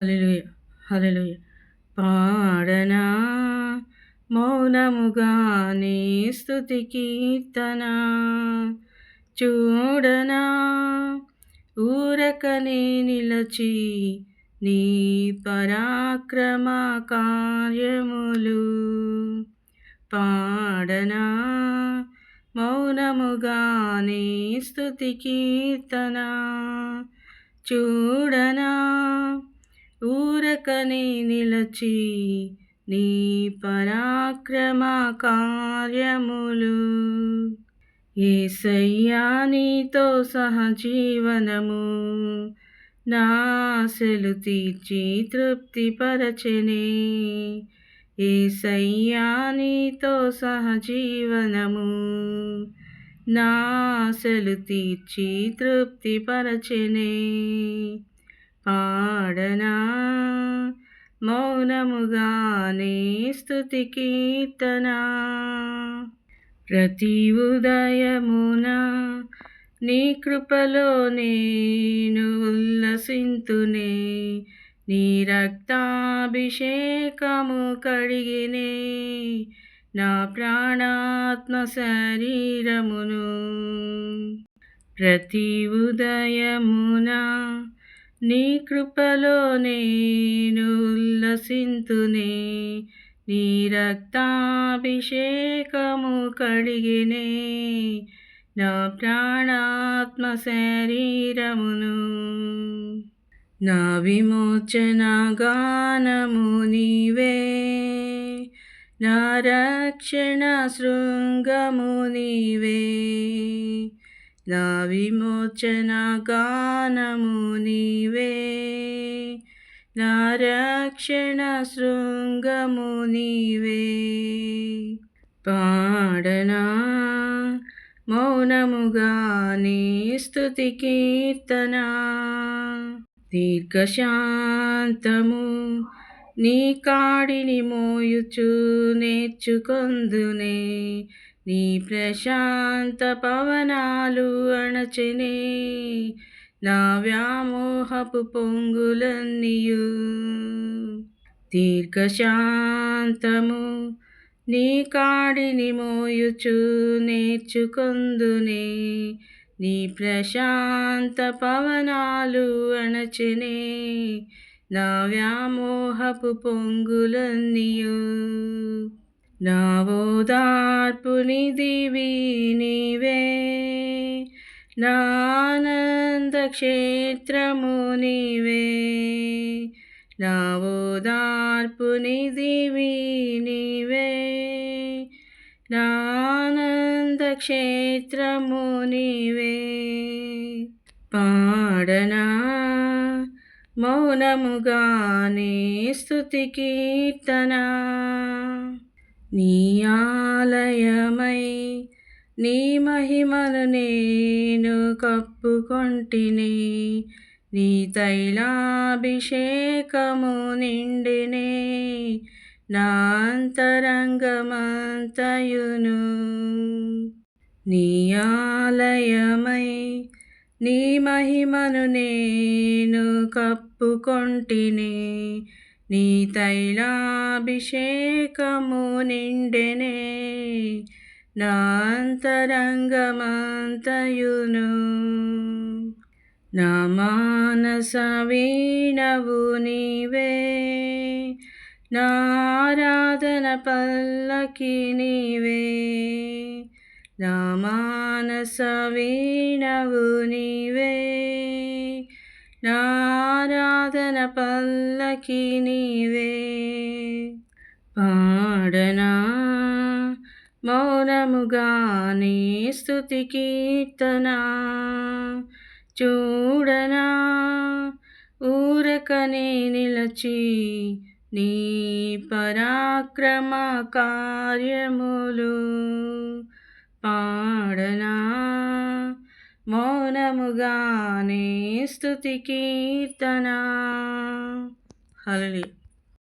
హల్లెలూయా! హల్లెలూయా! పాడనా మౌనముగానే స్తుతి కీర్తన, చూడనా ఊరకనే నిలచి నీ పరాక్రమ కార్యములు. పాడనా మౌనముగానే స్తుతి కీర్తన, చూడనా ఊరకనే నిలచి నీ పరాక్రమ కార్యములు. యేసయ్యా నీతో సహజీవనము నా ఆశలు తీర్చి తృప్తిపరచెనే. యేసయ్యా నీతో సహజీవనము నా ఆశలు తీర్చి తృప్తిపరచెనే. పాడనా మౌనముగానే స్తుతి కీర్తన, ప్రతి ఉదయమున నీ కృపలో నేను ఉల్లసింతునే. నీ రక్తాభిషేకము కడిగినే నా ప్రాణాత్మ శరీరమును. ప్రతి ఉదయమున నీ కృపలో నేను ఉల్లసింతునే. నీ రక్తాభిషేకము కడిగినే నా ప్రాణాత్మ శరీరమును. నా విమోచన గానము నీవే, నా రక్షణ శృంగము నీవే. నా విమోచన గానము నీవే, నా రక్షణ శృంగము నీవే. పాడనా మౌనముగానే స్తుతి కీర్తన, దీర్ఘశాంతము నీ కాడిని మోయుచు నేర్చుకొందునే. నీ ప్రశాంత పవనాలు అణచెనే నా వ్యామోహపు పొంగులన్నీయు. దీర్ఘశాంతము నీ కాడిని మోయుచు నేర్చుకొందునే. నీ ప్రశాంత పవనాలు అణచెనే నా వ్యామోహపు పొంగులన్నీయు. నా ఓదార్పు నిధివి నీవే, నా ఆనంద క్షేత్రము నీవే. నా ఓదార్పు నిధివి నీవే, నా ఆనంద క్షేత్రము నీవే. పాడనా మౌనముగానే స్తుతి కీర్తన, నీ ఆలయమై నీ మహిమను నేను కప్పుకొంటిని. నీ తైలాభిషేకము నిండినే నా అంతరంగమంతయును. నీ ఆలయమై నీ మహిమను నేను కప్పుకొంటిని. నీ తైలాభిషేకము నిండెనే నా అంతరంగమంతయును. నా మానస వీణవు నీవే, నా ఆరాధన పల్లకి నీవే. నా మానస వీణవు నీవే, నా ఆరాధన పల్లకి నీవే. పాడనా మౌనముగానే స్తుతి కీర్తన, చూడనా ఊరకనే నిలచి నీ పరాక్రమ కార్యములు. పాడనా మౌనముగానే స్తుతి కీర్తన. హల్లెలూయా.